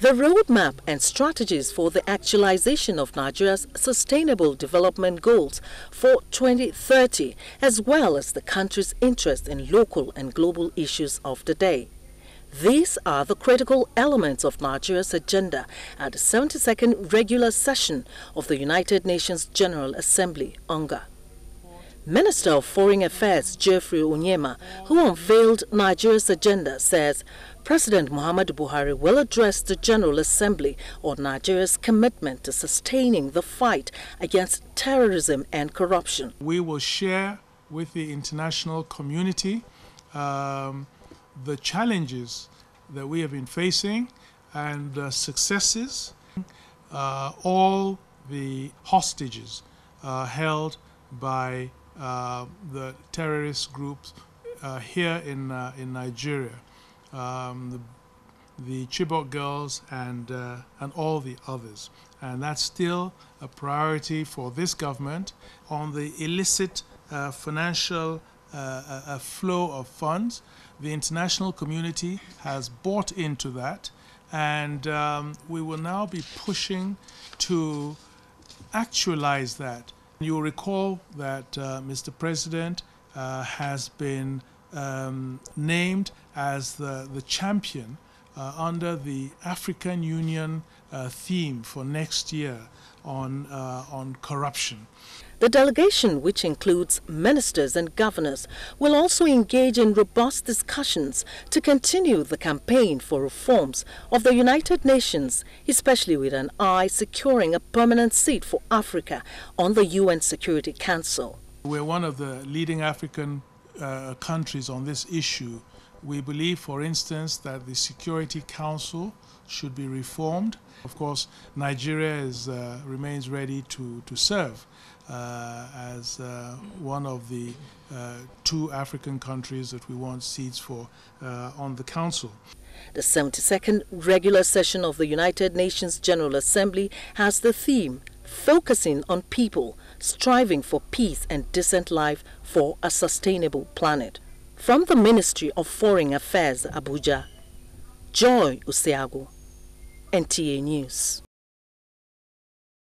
The roadmap and strategies for the actualization of Nigeria's sustainable development goals for 2030, as well as the country's interest in local and global issues of the day. These are the critical elements of Nigeria's agenda at the 72nd regular session of the United Nations General Assembly, UNGA. Minister of Foreign Affairs Geoffery Onyeama, who unveiled Nigeria's agenda, says President Muhammadu Buhari will address the General Assembly on Nigeria's commitment to sustaining the fight against terrorism and corruption. We will share with the international community the challenges that we have been facing and the successes, all the hostages held by the terrorist groups here in Nigeria, the Chibok girls and all the others. And that's still a priority for this government. On the illicit financial flow of funds, the international community has bought into that, and we will now be pushing to actualize that. You'll recall that Mr. President has been named as the champion under the African Union theme for next year on corruption. The delegation, which includes ministers and governors, will also engage in robust discussions to continue the campaign for reforms of the United Nations, especially with an eye securing a permanent seat for Africa on the UN Security Council. We're one of the leading African countries on this issue. We believe, for instance, that the Security Council should be reformed. Of course, Nigeria remains ready to serve as one of the 2 African countries that we want seats for on the Council. The 72nd regular session of the United Nations General Assembly has the theme focusing on people, striving for peace and decent life for a sustainable planet. From the Ministry of Foreign Affairs, Abuja, Joy Usiago, NTA News.